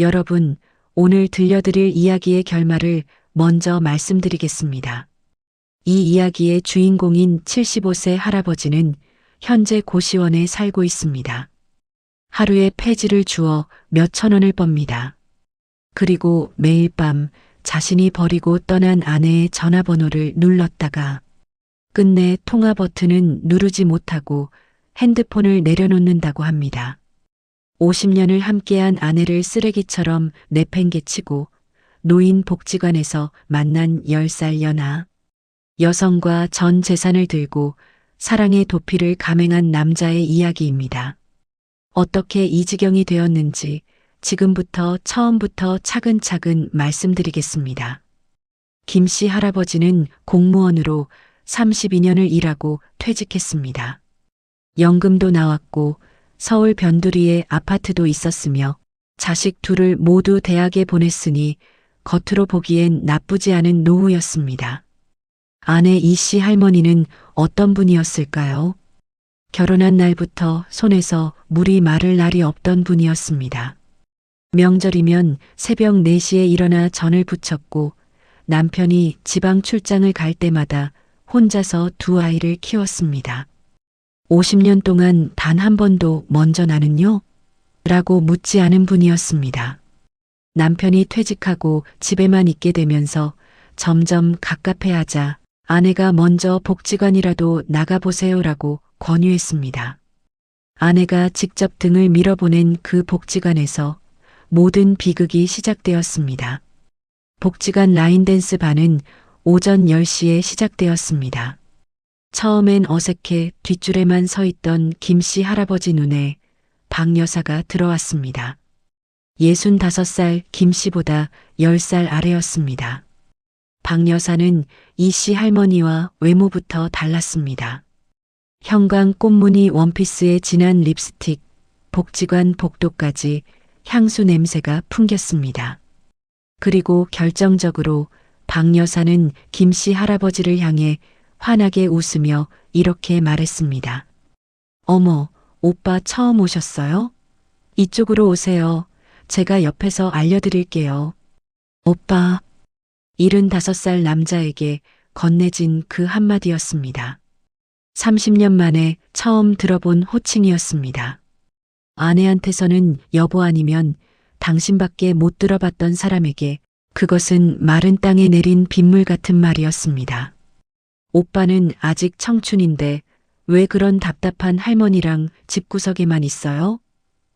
여러분, 오늘 들려드릴 이야기의 결말을 먼저 말씀드리겠습니다. 이 이야기의 주인공인 75세 할아버지는 현재 고시원에 살고 있습니다. 하루에 폐지를 주어 몇천 원을 멉니다. 그리고 매일 밤 자신이 버리고 떠난 아내의 전화번호를 눌렀다가 끝내 통화 버튼은 누르지 못하고 핸드폰을 내려놓는다고 합니다. 50년을 함께한 아내를 쓰레기처럼 내팽개치고 노인복지관에서 만난 10살 연하. 여성과 전 재산을 들고 사랑의 도피를 감행한 남자의 이야기입니다. 어떻게 이 지경이 되었는지 지금부터 처음부터 차근차근 말씀드리겠습니다. 김 씨 할아버지는 공무원으로 32년을 일하고 퇴직했습니다. 연금도 나왔고 서울 변두리에 아파트도 있었으며 자식 둘을 모두 대학에 보냈으니 겉으로 보기엔 나쁘지 않은 노후였습니다. 아내 이 씨 할머니는 어떤 분이었을까요? 결혼한 날부터 손에서 물이 마를 날이 없던 분이었습니다. 명절이면 새벽 4시에 일어나 전을 부쳤고 남편이 지방 출장을 갈 때마다 혼자서 두 아이를 키웠습니다. 50년 동안 단 한 번도 먼저 나는요? 라고 묻지 않은 분이었습니다. 남편이 퇴직하고 집에만 있게 되면서 점점 갑갑해하자 아내가 먼저 복지관이라도 나가보세요라고 권유했습니다. 아내가 직접 등을 밀어보낸 그 복지관에서 모든 비극이 시작되었습니다. 복지관 라인댄스 반은 오전 10시에 시작되었습니다. 처음엔 어색해 뒷줄에만 서 있던 김 씨 할아버지 눈에 박 여사가 들어왔습니다. 65살 김 씨보다 10살 아래였습니다. 박 여사는 이 씨 할머니와 외모부터 달랐습니다. 형광 꽃무늬 원피스에 진한 립스틱, 복지관 복도까지 향수 냄새가 풍겼습니다. 그리고 결정적으로 박 여사는 김 씨 할아버지를 향해 환하게 웃으며 이렇게 말했습니다. 어머, 오빠 처음 오셨어요? 이쪽으로 오세요. 제가 옆에서 알려드릴게요. 오빠. 75살 남자에게 건네진 그 한마디였습니다. 30년 만에 처음 들어본 호칭이었습니다. 아내한테서는 여보 아니면 당신밖에 못 들어봤던 사람에게 그것은 마른 땅에 내린 빗물 같은 말이었습니다. 오빠는 아직 청춘인데 왜 그런 답답한 할머니랑 집구석에만 있어요?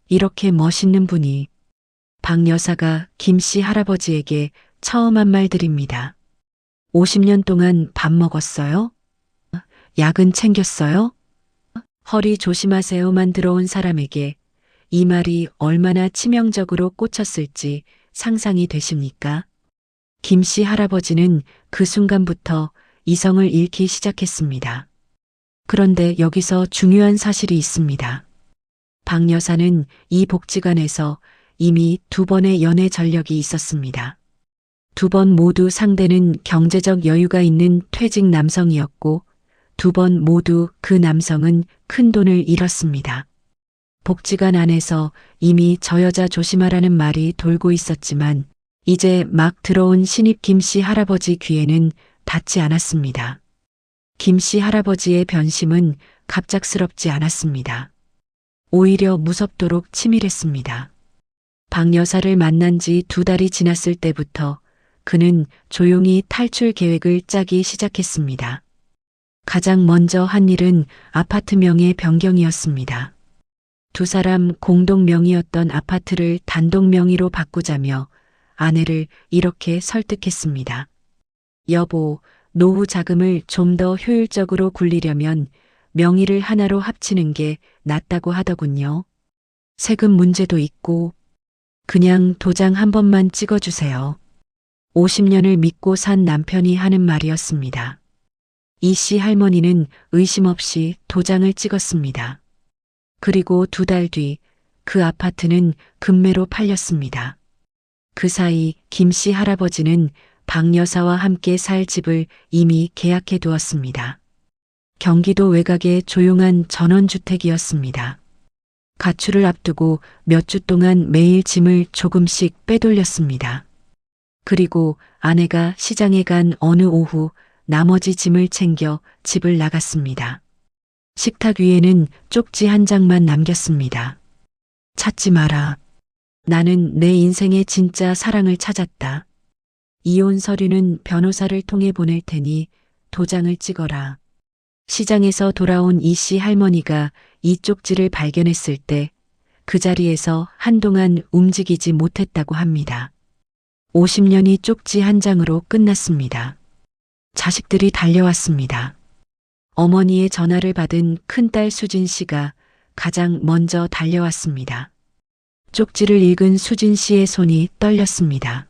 이렇게 멋있는 분이. 박 여사가 김 씨 할아버지에게 처음 한 말들입니다. 50년 동안 밥 먹었어요? 약은 챙겼어요? 허리 조심하세요만 들어온 사람에게 이 말이 얼마나 치명적으로 꽂혔을지 상상이 되십니까? 김 씨 할아버지는 그 순간부터 이성을 잃기 시작했습니다. 그런데 여기서 중요한 사실이 있습니다. 박 여사는 이 복지관에서 이미 2번의 연애 전력이 있었습니다. 2번 모두 상대는 경제적 여유가 있는 퇴직 남성이었고 2번 모두 그 남성은 큰 돈을 잃었습니다. 복지관 안에서 이미 저 여자 조심하라는 말이 돌고 있었지만 이제 막 들어온 신입 김 씨 할아버지 귀에는 닿지 않았습니다. 김 씨 할아버지의 변심은 갑작스럽지 않았습니다. 오히려 무섭도록 치밀했습니다. 박 여사를 만난 지 2달이 지났을 때부터 그는 조용히 탈출 계획을 짜기 시작했습니다. 가장 먼저 한 일은 아파트 명의 변경이었습니다. 두 사람 공동 명의였던 아파트를 단독 명의로 바꾸자며 아내를 이렇게 설득했습니다. 여보, 노후 자금을 좀 더 효율적으로 굴리려면 명의를 하나로 합치는 게 낫다고 하더군요. 세금 문제도 있고 그냥 도장 한 번만 찍어주세요. 50년을 믿고 산 남편이 하는 말이었습니다. 이 씨 할머니는 의심 없이 도장을 찍었습니다. 그리고 2달 뒤 그 아파트는 급매로 팔렸습니다. 그 사이 김 씨 할아버지는 박 여사와 함께 살 집을 이미 계약해 두었습니다. 경기도 외곽의 조용한 전원주택이었습니다. 가출을 앞두고 몇 주 동안 매일 짐을 조금씩 빼돌렸습니다. 그리고 아내가 시장에 간 어느 오후 나머지 짐을 챙겨 집을 나갔습니다. 식탁 위에는 쪽지 한 장만 남겼습니다. 찾지 마라. 나는 내 인생의 진짜 사랑을 찾았다. 이혼 서류는 변호사를 통해 보낼 테니 도장을 찍어라. 시장에서 돌아온 이 씨 할머니가 이 쪽지를 발견했을 때 그 자리에서 한동안 움직이지 못했다고 합니다. 50년이 쪽지 한 장으로 끝났습니다. 자식들이 달려왔습니다. 어머니의 전화를 받은 큰딸 수진 씨가 가장 먼저 달려왔습니다. 쪽지를 읽은 수진 씨의 손이 떨렸습니다.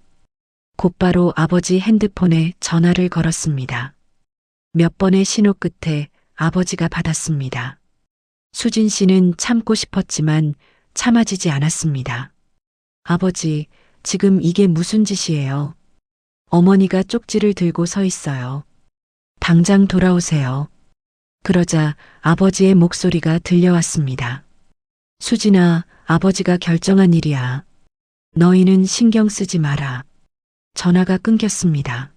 곧바로 아버지 핸드폰에 전화를 걸었습니다. 몇 번의 신호 끝에 아버지가 받았습니다. 수진 씨는 참고 싶었지만 참아지지 않았습니다. 아버지, 지금 이게 무슨 짓이에요? 어머니가 쪽지를 들고 서 있어요. 당장 돌아오세요. 그러자 아버지의 목소리가 들려왔습니다. 수진아, 아버지가 결정한 일이야. 너희는 신경 쓰지 마라. 전화가 끊겼습니다.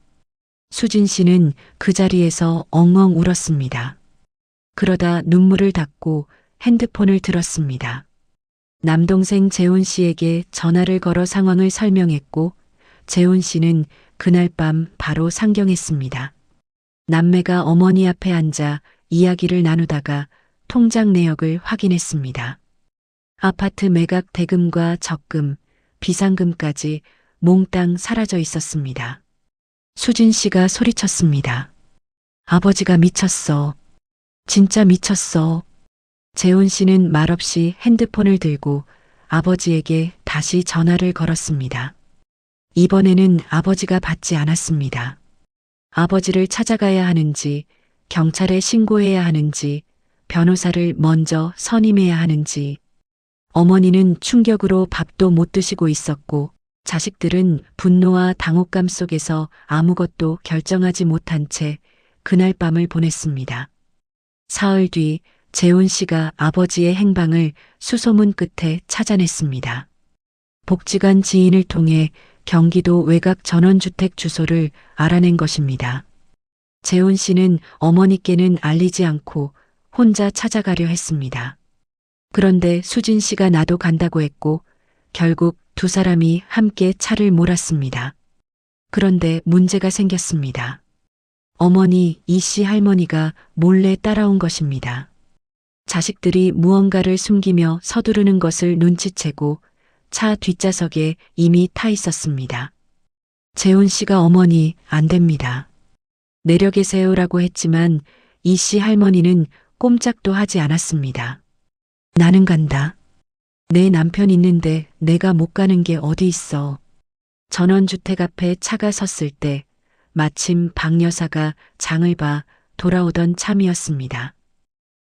수진 씨는 그 자리에서 엉엉 울었습니다. 그러다 눈물을 닦고 핸드폰을 들었습니다. 남동생 재훈 씨에게 전화를 걸어 상황을 설명했고 재훈 씨는 그날 밤 바로 상경했습니다. 남매가 어머니 앞에 앉아 이야기를 나누다가 통장 내역을 확인했습니다. 아파트 매각 대금과 적금, 비상금까지 몽땅 사라져 있었습니다. 수진 씨가 소리쳤습니다. 아버지가 미쳤어. 진짜 미쳤어. 재훈 씨는 말없이 핸드폰을 들고 아버지에게 다시 전화를 걸었습니다. 이번에는 아버지가 받지 않았습니다. 아버지를 찾아가야 하는지, 경찰에 신고해야 하는지, 변호사를 먼저 선임해야 하는지. 어머니는 충격으로 밥도 못 드시고 있었고 자식들은 분노와 당혹감 속에서 아무것도 결정하지 못한 채 그날 밤을 보냈습니다. 사흘 뒤 재훈 씨가 아버지의 행방을 수소문 끝에 찾아냈습니다. 복지관 지인을 통해 경기도 외곽 전원주택 주소를 알아낸 것입니다. 재훈 씨는 어머니께는 알리지 않고 혼자 찾아가려 했습니다. 그런데 수진 씨가 나도 간다고 했고 결국 두 사람이 함께 차를 몰았습니다. 그런데 문제가 생겼습니다. 어머니 이 씨 할머니가 몰래 따라온 것입니다. 자식들이 무언가를 숨기며 서두르는 것을 눈치채고 차 뒷좌석에 이미 타 있었습니다. 재훈 씨가 어머니 안 됩니다. 내려 계세요라고 했지만 이 씨 할머니는 꼼짝도 하지 않았습니다. 나는 간다. 내 남편 있는데 내가 못 가는 게 어디 있어. 전원주택 앞에 차가 섰을 때 마침 박 여사가 장을 봐 돌아오던 참이었습니다.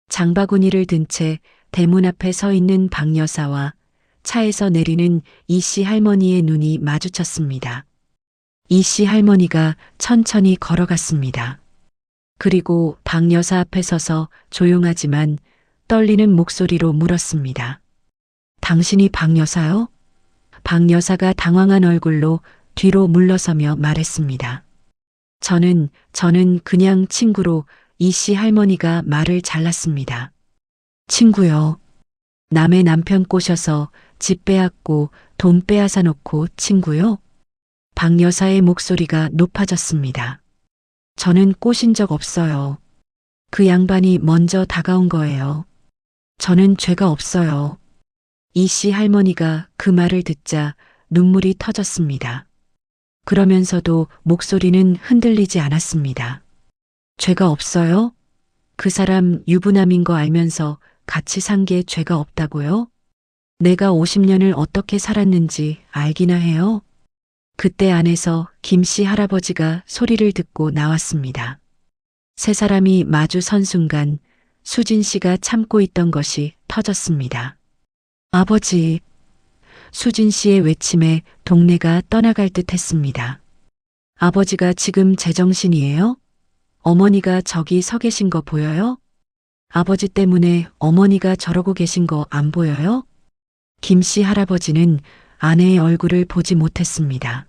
장바구니를 든 채 대문 앞에 서 있는 박 여사와 차에서 내리는 이 씨 할머니의 눈이 마주쳤습니다. 이 씨 할머니가 천천히 걸어갔습니다. 그리고 박 여사 앞에 서서 조용하지만 떨리는 목소리로 물었습니다. 당신이 박 여사요? 박 여사가 당황한 얼굴로 뒤로 물러서며 말했습니다. 저는 그냥 친구로 이 씨 할머니가 말을 잘랐습니다. 친구요. 남의 남편 꼬셔서 집 빼앗고 돈 빼앗아 놓고 친구요? 박 여사의 목소리가 높아졌습니다. 저는 꼬신 적 없어요. 그 양반이 먼저 다가온 거예요. 저는 죄가 없어요. 이 씨 할머니가 그 말을 듣자 눈물이 터졌습니다. 그러면서도 목소리는 흔들리지 않았습니다. 죄가 없어요? 그 사람 유부남인 거 알면서 같이 산 게 죄가 없다고요? 내가 50년을 어떻게 살았는지 알기나 해요? 그때 안에서 김 씨 할아버지가 소리를 듣고 나왔습니다. 세 사람이 마주 선 순간 수진 씨가 참고 있던 것이 터졌습니다. 아버지. 수진 씨의 외침에 동네가 떠나갈 듯 했습니다. 아버지가 지금 제정신이에요? 어머니가 저기 서 계신 거 보여요? 아버지 때문에 어머니가 저러고 계신 거 안 보여요? 김씨 할아버지는 아내의 얼굴을 보지 못했습니다.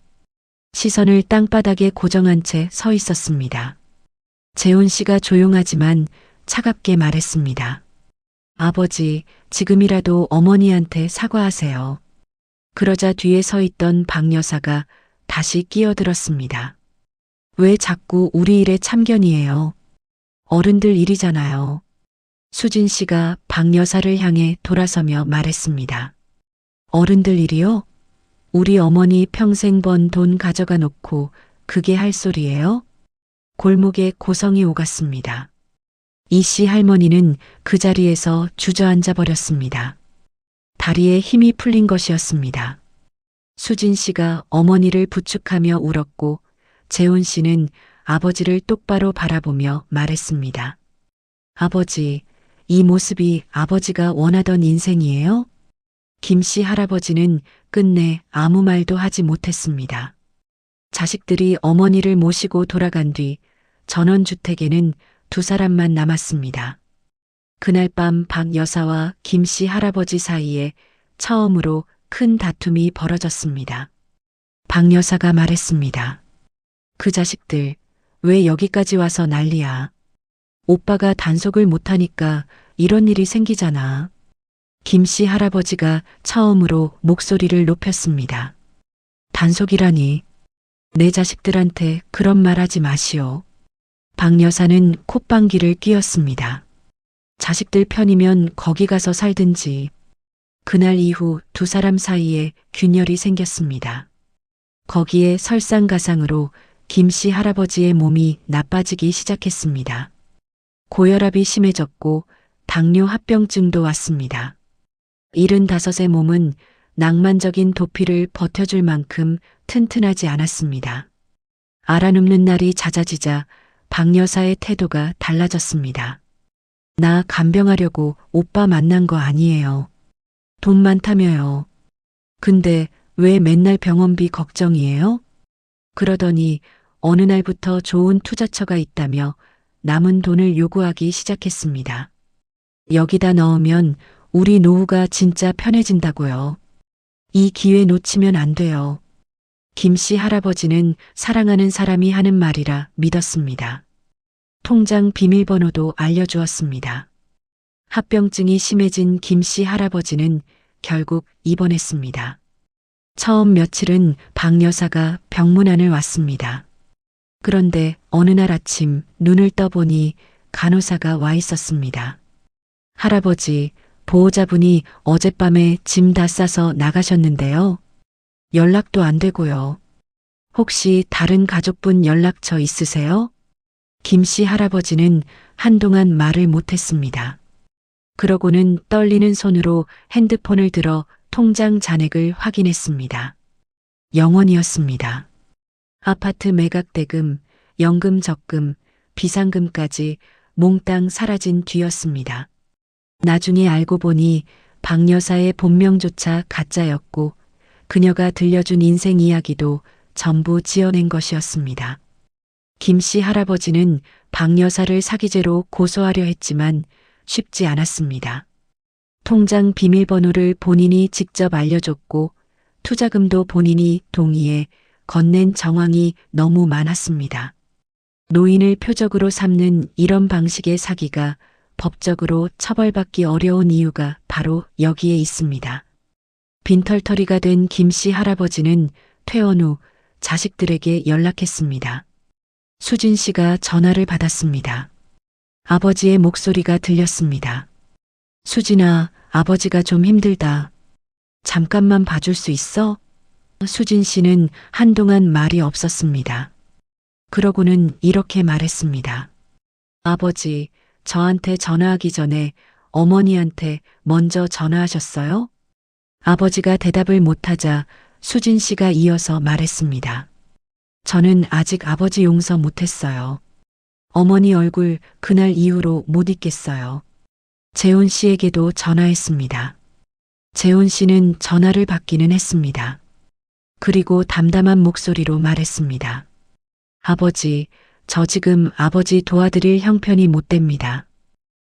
시선을 땅바닥에 고정한 채 서 있었습니다. 재훈 씨가 조용하지만 차갑게 말했습니다. 아버지, 지금이라도 어머니한테 사과하세요. 그러자 뒤에 서 있던 박 여사가 다시 끼어들었습니다. 왜 자꾸 우리 일에 참견이에요? 어른들 일이잖아요. 수진 씨가 박 여사를 향해 돌아서며 말했습니다. 어른들 일이요? 우리 어머니 평생 번 돈 가져가 놓고 그게 할 소리예요? 골목에 고성이 오갔습니다. 이 씨 할머니는 그 자리에서 주저앉아 버렸습니다. 다리에 힘이 풀린 것이었습니다. 수진 씨가 어머니를 부축하며 울었고 재훈 씨는 아버지를 똑바로 바라보며 말했습니다. 아버지, 이 모습이 아버지가 원하던 인생이에요? 김씨 할아버지는 끝내 아무 말도 하지 못했습니다. 자식들이 어머니를 모시고 돌아간 뒤 전원주택에는 두 사람만 남았습니다. 그날 밤 박 여사와 김씨 할아버지 사이에 처음으로 큰 다툼이 벌어졌습니다. 박 여사가 말했습니다. 그 자식들 왜 여기까지 와서 난리야. 오빠가 단속을 못하니까 이런 일이 생기잖아. 김씨 할아버지가 처음으로 목소리를 높였습니다. 단속이라니. 내 자식들한테 그런 말 하지 마시오. 박 여사는 콧방귀를 뀌었습니다. 자식들 편이면 거기 가서 살든지. 그날 이후 두 사람 사이에 균열이 생겼습니다. 거기에 설상가상으로 김씨 할아버지의 몸이 나빠지기 시작했습니다. 고혈압이 심해졌고 당뇨 합병증도 왔습니다. 75의 몸은 낭만적인 도피를 버텨줄 만큼 튼튼하지 않았습니다. 알아눕는 날이 잦아지자 박 여사의 태도가 달라졌습니다. 나 간병하려고 오빠 만난 거 아니에요. 돈 많다며요. 근데 왜 맨날 병원비 걱정이에요? 그러더니 어느 날부터 좋은 투자처가 있다며 남은 돈을 요구하기 시작했습니다. 여기다 넣으면 우리 노후가 진짜 편해진다고요. 이 기회 놓치면 안 돼요. 김씨 할아버지는 사랑하는 사람이 하는 말이라 믿었습니다. 통장 비밀번호도 알려주었습니다. 합병증이 심해진 김씨 할아버지는 결국 입원했습니다. 처음 며칠은 박 여사가 병문안을 왔습니다. 그런데 어느 날 아침 눈을 떠보니 간호사가 와 있었습니다. 할아버지, 보호자분이 어젯밤에 짐 다 싸서 나가셨는데요. 연락도 안 되고요. 혹시 다른 가족분 연락처 있으세요? 김씨 할아버지는 한동안 말을 못했습니다. 그러고는 떨리는 손으로 핸드폰을 들어 통장 잔액을 확인했습니다. 0원이었습니다. 아파트 매각 대금, 연금 적금, 비상금까지 몽땅 사라진 뒤였습니다. 나중에 알고 보니 박 여사의 본명조차 가짜였고 그녀가 들려준 인생 이야기도 전부 지어낸 것이었습니다. 김씨 할아버지는 박 여사를 사기죄로 고소하려 했지만 쉽지 않았습니다. 통장 비밀번호를 본인이 직접 알려줬고 투자금도 본인이 동의해 건넨 정황이 너무 많았습니다. 노인을 표적으로 삼는 이런 방식의 사기가 법적으로 처벌받기 어려운 이유가 바로 여기에 있습니다. 빈털터리가 된 김씨 할아버지는 퇴원 후 자식들에게 연락했습니다. 수진 씨가 전화를 받았습니다. 아버지의 목소리가 들렸습니다. 수진아, 아버지가 좀 힘들다. 잠깐만 봐줄 수 있어? 수진 씨는 한동안 말이 없었습니다. 그러고는 이렇게 말했습니다. 아버지, 저한테 전화하기 전에 어머니한테 먼저 전화하셨어요? 아버지가 대답을 못하자 수진 씨가 이어서 말했습니다. 저는 아직 아버지 용서 못했어요. 어머니 얼굴 그날 이후로 못 잊겠어요. 재훈 씨에게도 전화했습니다. 재훈 씨는 전화를 받기는 했습니다. 그리고 담담한 목소리로 말했습니다. 아버지, 저 지금 아버지 도와드릴 형편이 못 됩니다.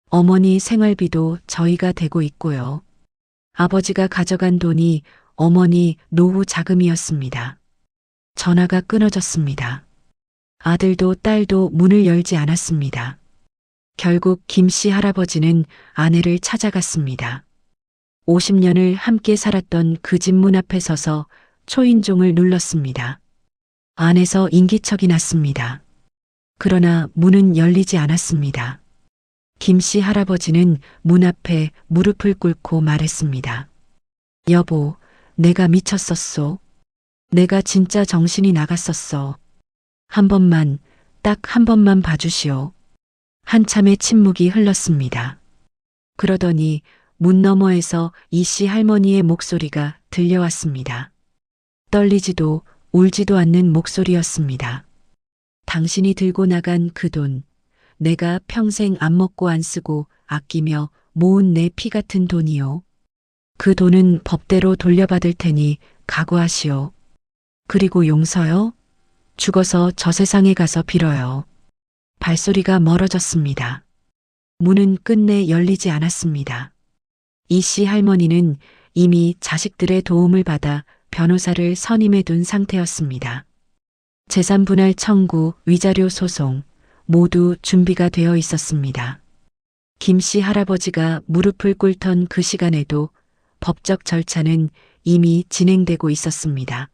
어머니 생활비도 저희가 대고 있고요. 아버지가 가져간 돈이 어머니 노후 자금이었습니다. 전화가 끊어졌습니다. 아들도 딸도 문을 열지 않았습니다. 결국 김씨 할아버지는 아내를 찾아갔습니다. 50년을 함께 살았던 그 집 문 앞에 서서 초인종을 눌렀습니다. 안에서 인기척이 났습니다. 그러나 문은 열리지 않았습니다. 김씨 할아버지는 문 앞에 무릎을 꿇고 말했습니다. 여보, 내가 미쳤었소. 내가 진짜 정신이 나갔었어. 한 번만, 딱 한 번만 봐주시오. 한참의 침묵이 흘렀습니다. 그러더니 문 너머에서 이씨 할머니의 목소리가 들려왔습니다. 떨리지도 울지도 않는 목소리였습니다. 당신이 들고 나간 그 돈, 내가 평생 안 먹고 안 쓰고 아끼며 모은 내 피 같은 돈이요. 그 돈은 법대로 돌려받을 테니 각오하시오. 그리고 용서요? 죽어서 저 세상에 가서 빌어요. 발소리가 멀어졌습니다. 문은 끝내 열리지 않았습니다. 이씨 할머니는 이미 자식들의 도움을 받아 변호사를 선임해 둔 상태였습니다. 재산분할 청구, 위자료 소송 모두 준비가 되어 있었습니다. 김씨 할아버지가 무릎을 꿇던 그 시간에도 법적 절차는 이미 진행되고 있었습니다.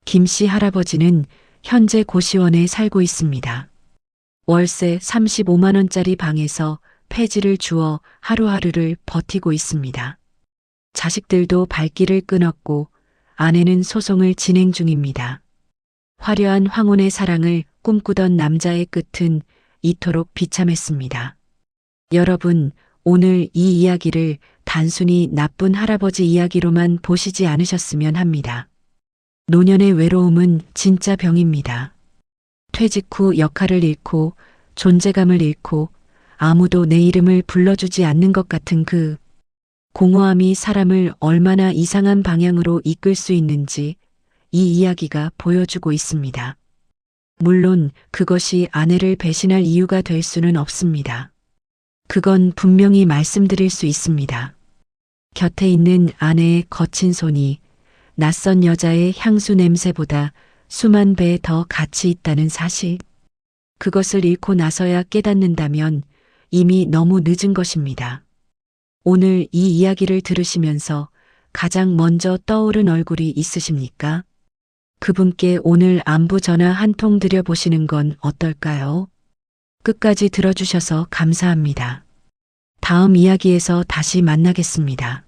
김씨 할아버지는 현재 고시원에 살고 있습니다. 월세 35만 원짜리 방에서 폐지를 주어 하루하루를 버티고 있습니다. 자식들도 발길을 끊었고 아내는 소송을 진행 중입니다. 화려한 황혼의 사랑을 꿈꾸던 남자의 끝은 이토록 비참했습니다. 여러분, 오늘 이 이야기를 단순히 나쁜 할아버지 이야기로만 보시지 않으셨으면 합니다. 노년의 외로움은 진짜 병입니다. 퇴직 후 역할을 잃고 존재감을 잃고 아무도 내 이름을 불러주지 않는 것 같은 그 공허함이 사람을 얼마나 이상한 방향으로 이끌 수 있는지 이 이야기가 보여주고 있습니다. 물론 그것이 아내를 배신할 이유가 될 수는 없습니다. 그건 분명히 말씀드릴 수 있습니다. 곁에 있는 아내의 거친 손이 낯선 여자의 향수 냄새보다 수만 배 더 가치 있다는 사실. 그것을 잃고 나서야 깨닫는다면 이미 너무 늦은 것입니다. 오늘 이 이야기를 들으시면서 가장 먼저 떠오른 얼굴이 있으십니까? 그분께 오늘 안부 전화 한 통 드려보시는 건 어떨까요? 끝까지 들어주셔서 감사합니다. 다음 이야기에서 다시 만나겠습니다.